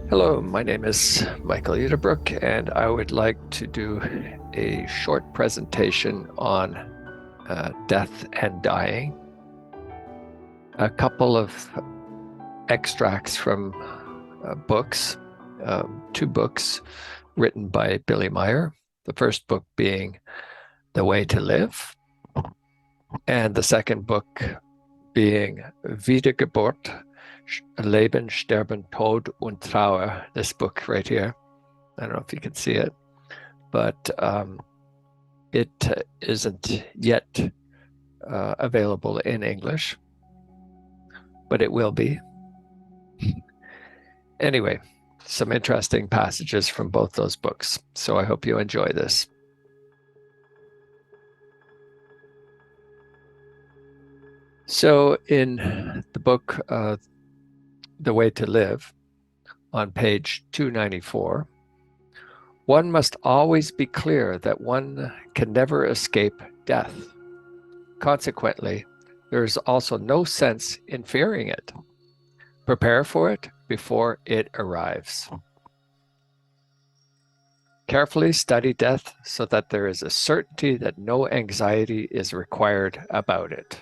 Hello, my name is Michael Uyttebroek, and I would like to do a short presentation on death and dying. A couple of extracts from books, two books written by Billy Meier. The first book being The Way to Live, and the second book being Wiedergeburt, Leben, Sterben, Tod und Trauer, this book right here. I don't know if you can see it, but it isn't yet available in English, but it will be. Anyway, some interesting passages from both those books, so I hope you enjoy this. So in the book, The Way to Live, on page 294, one must always be clear that one can never escape death. Consequently, there is also no sense in fearing it. Prepare for it before it arrives. Carefully study death so that there is a certainty that no anxiety is required about it.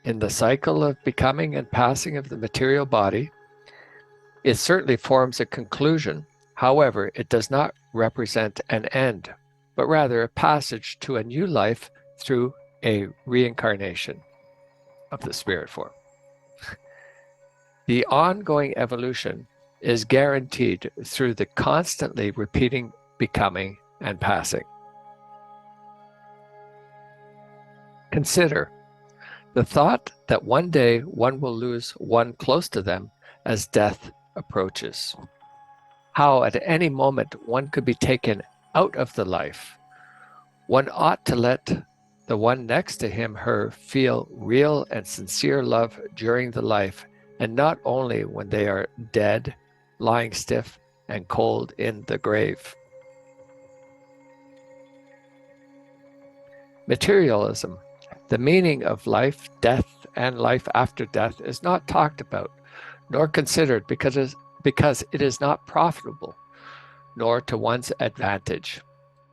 In the cycle of becoming and passing of the material body, it certainly forms a conclusion. However, it does not represent an end, but rather a passage to a new life through a reincarnation of the spirit form. The ongoing evolution is guaranteed through the constantly repeating becoming and passing. Consider the thought that one day one will lose one close to them as death approaches. How at any moment one could be taken out of the life. One ought to let the one next to him, her, feel real and sincere love during the life, and not only when they are dead, lying stiff and cold in the grave. Materialism, the meaning of life, death, and life after death is not talked about, nor considered because it is not profitable, nor to one's advantage.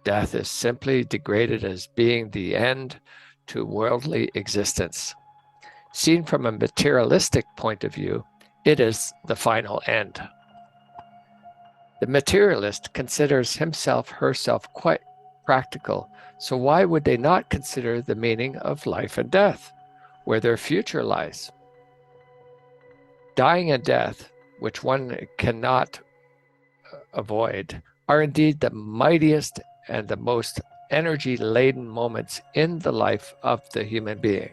Death is simply degraded as being the end to worldly existence. Seen from a materialistic point of view, it is the final end. The materialist considers himself, herself quite practical, so why would they not consider the meaning of life and death, where their future lies? Dying and death, which one cannot avoid, are indeed the mightiest and the most energy-laden moments in the life of the human being.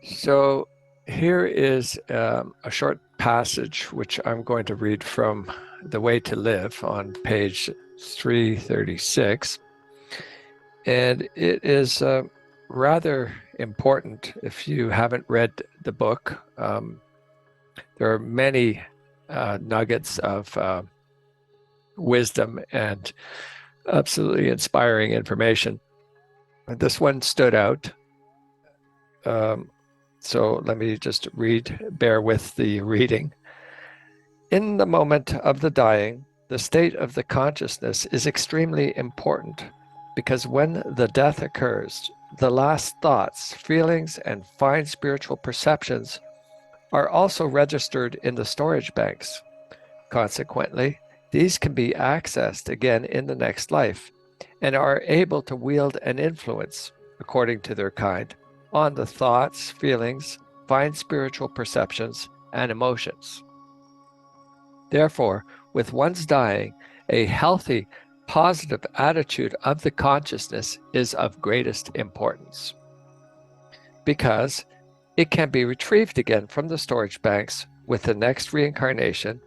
So here is a short passage which I'm going to read from The Way to Live on page 336. And it is rather important if you haven't read the book. There are many nuggets of wisdom and absolutely inspiring information. And this one stood out. So let me just read, bear with the reading. In the moment of the dying, the state of the consciousness is extremely important because when the death occurs, the last thoughts, feelings, and fine spiritual perceptions are also registered in the storage banks. Consequently, these can be accessed again in the next life and are able to wield an influence, according to their kind, on the thoughts, feelings, fine spiritual perceptions, and emotions. Therefore, with one's dying, a healthy, positive attitude of the consciousness is of greatest importance, because it can be retrieved again from the storage banks with the next reincarnation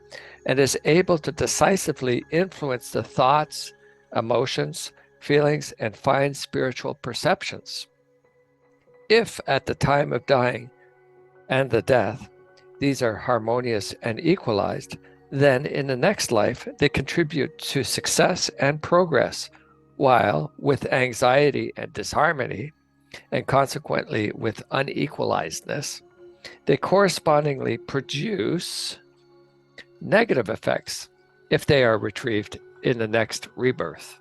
and is able to decisively influence the thoughts, emotions, feelings, and fine spiritual perceptions. If at the time of dying and the death, these are harmonious and equalized, then in the next life they contribute to success and progress, while with anxiety and disharmony, and consequently with unequalizedness, they correspondingly produce negative effects if they are retrieved in the next rebirth.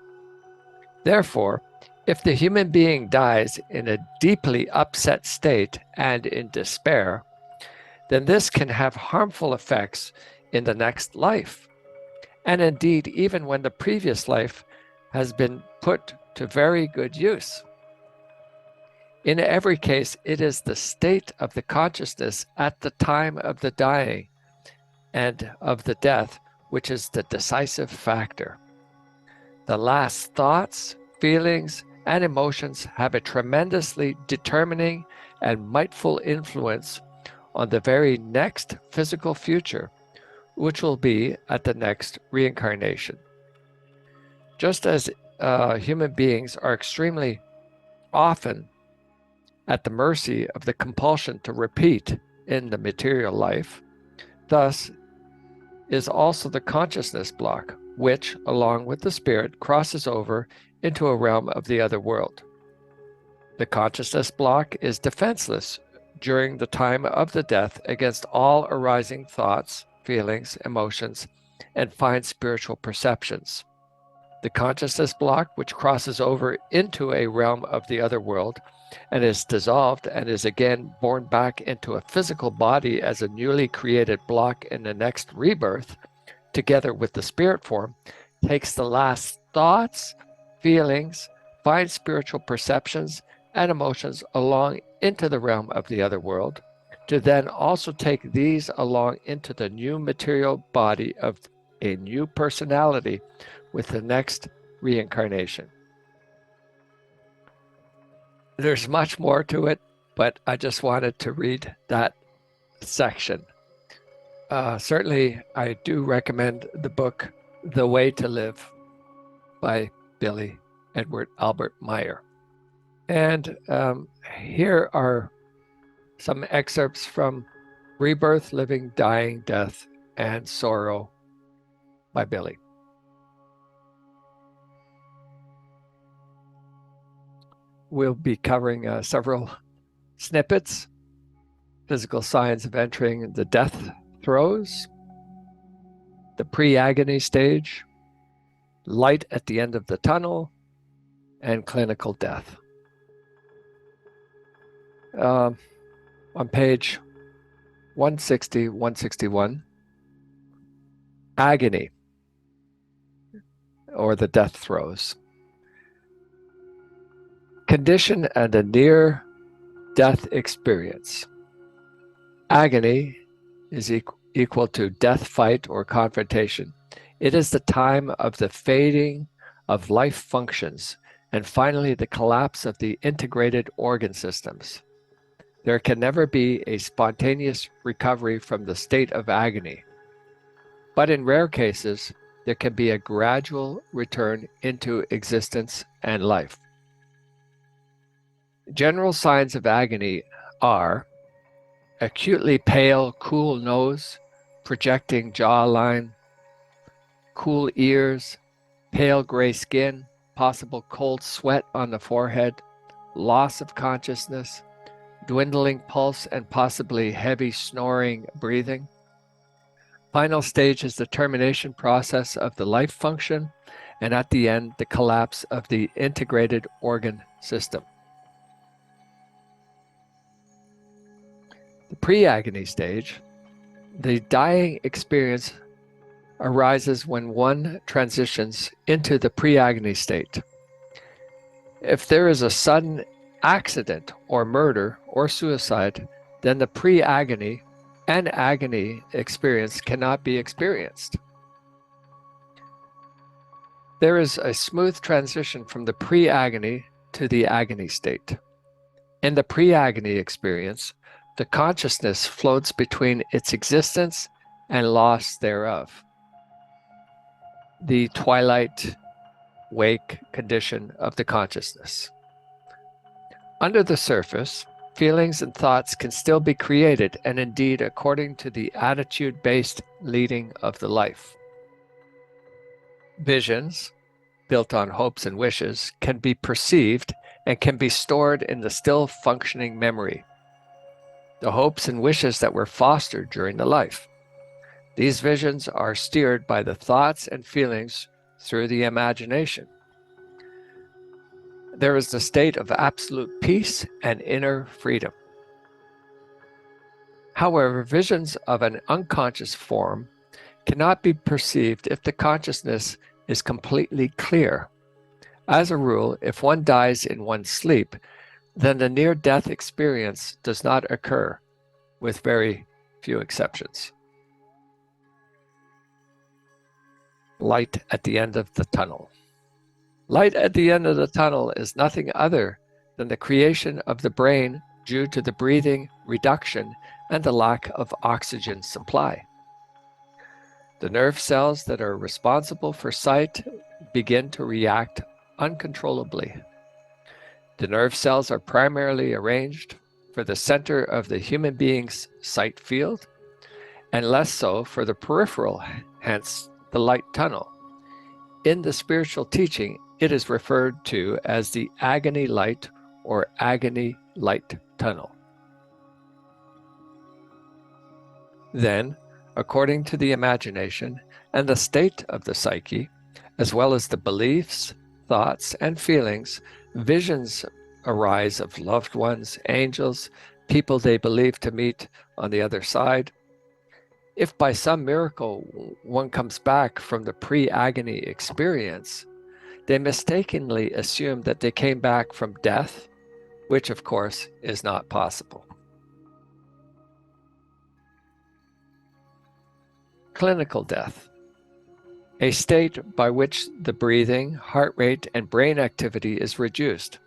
Therefore, if the human being dies in a deeply upset state and in despair, then this can have harmful effects in the next life, and indeed even when the previous life has been put to very good use. In every case, it is the state of the consciousness at the time of the dying and of the death which is the decisive factor. The last thoughts, feelings, and emotions have a tremendously determining and mightful influence on the very next physical future, which will be at the next reincarnation. Just as human beings are extremely often at the mercy of the compulsion to repeat in the material life, thus is also the consciousness block, which, along with the spirit, crosses over into a realm of the other world. The consciousness block is defenseless during the time of the death against all arising thoughts, feelings, emotions, and fine spiritual perceptions. The consciousness block, which crosses over into a realm of the other world and is dissolved and is again born back into a physical body as a newly created block in the next rebirth, together with the spirit form, takes the last thoughts, feelings, fine spiritual perceptions, and emotions along into the realm of the other world, to then also take these along into the new material body of a new personality with the next reincarnation. There's much more to it, but I just wanted to read that section. Certainly, I do recommend the book The Way to Live by Billy Eduard Albert Meier. And here are some excerpts from Rebirth, Living, Dying, Death, and Sorrow by Billy. We'll be covering several snippets: physical signs of entering the death throes, the pre-agony stage, light at the end of the tunnel, and clinical death. On page 160, 161, agony, or the death throes. Condition and a near-death experience. Agony is equal to death fight or confrontation. It is the time of the fading of life functions and finally the collapse of the integrated organ systems. There can never be a spontaneous recovery from the state of agony, but in rare cases, there can be a gradual return into existence and life. General signs of agony are acutely pale, cool nose, projecting jawline, cool ears, pale gray skin, possible cold sweat on the forehead, loss of consciousness, dwindling pulse, and possibly heavy snoring breathing. Final stage is the termination process of the life function, and at the end, the collapse of the integrated organ system. The pre-agony stage, the dying experience arises when one transitions into the pre-agony state. If there is a sudden accident or murder or suicide, then the pre-agony and agony experience cannot be experienced. There is a smooth transition from the pre-agony to the agony state. In the pre-agony experience, the consciousness floats between its existence and loss thereof, the twilight wake condition of the consciousness. Under the surface, feelings and thoughts can still be created, and indeed according to the attitude-based leading of the life. Visions, built on hopes and wishes, can be perceived and can be stored in the still functioning memory. the hopes and wishes that were fostered during the life. These visions are steered by the thoughts and feelings through the imagination. There is the state of absolute peace and inner freedom. However, visions of an unconscious form cannot be perceived if the consciousness is completely clear. As a rule, if one dies in one's sleep, then the near-death experience does not occur, with very few exceptions. Light at the end of the tunnel. Light at the end of the tunnel is nothing other than the creation of the brain due to the breathing reduction and the lack of oxygen supply. The nerve cells that are responsible for sight begin to react uncontrollably. The nerve cells are primarily arranged for the center of the human being's sight field, and less so for the peripheral, hence the light tunnel. In the spiritual teaching, it is referred to as the agony light or agony light tunnel. Then, according to the imagination and the state of the psyche, as well as the beliefs, thoughts, and feelings, visions arise of loved ones, angels, people they believe to meet on the other side. If by some miracle one comes back from the pre-agony experience, they mistakenly assume that they came back from death, which of course is not possible. Clinical death, a state by which the breathing, heart rate, and brain activity is reduced,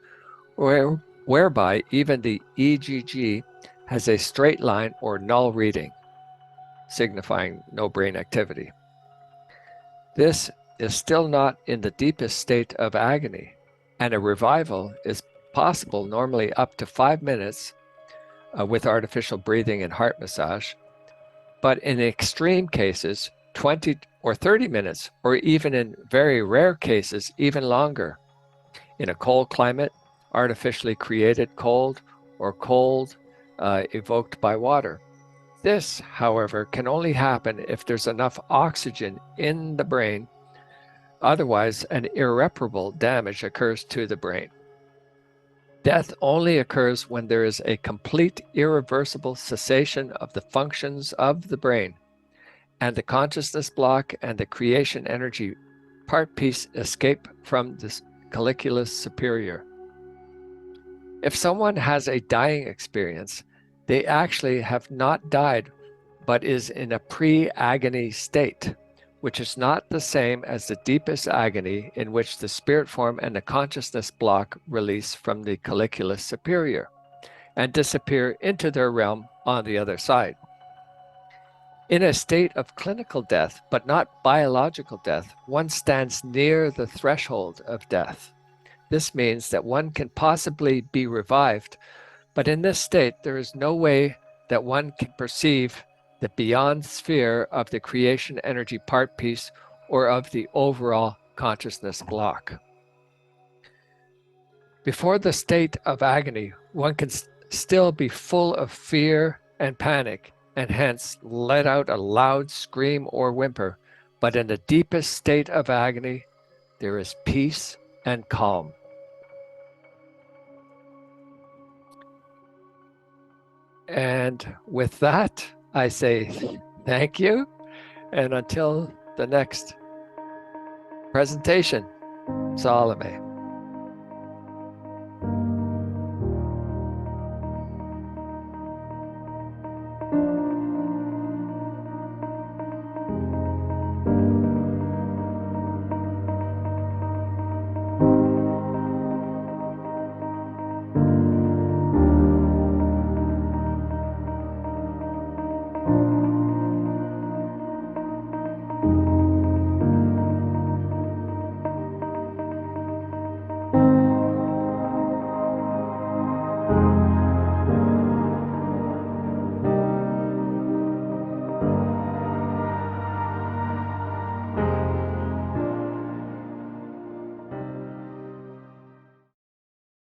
whereby even the EGG has a straight line or null reading, signifying no brain activity. This is still not in the deepest state of agony, and a revival is possible normally up to 5 minutes with artificial breathing and heart massage, but in extreme cases, 20 or 30 minutes, or even in very rare cases, even longer. In a cold climate, artificially created cold, or cold evoked by water. This, however, can only happen if there's enough oxygen in the brain. Otherwise, an irreparable damage occurs to the brain. Death only occurs when there is a complete irreversible cessation of the functions of the brain, and the consciousness block and the creation energy part piece escape from the colliculus superior. If someone has a dying experience, they actually have not died, but is in a pre-agony state, which is not the same as the deepest agony in which the spirit form and the consciousness block release from the colliculus superior and disappear into their realm on the other side. In a state of clinical death, but not biological death, one stands near the threshold of death. This means that one can possibly be revived, but in this state, there is no way that one can perceive the beyond sphere of the creation energy part piece or of the overall consciousness block. Before the state of agony, one can still be full of fear and panic, and hence let out a loud scream or whimper, but in the deepest state of agony, there is peace and calm. And with that, I say thank you, and until the next presentation, Salome.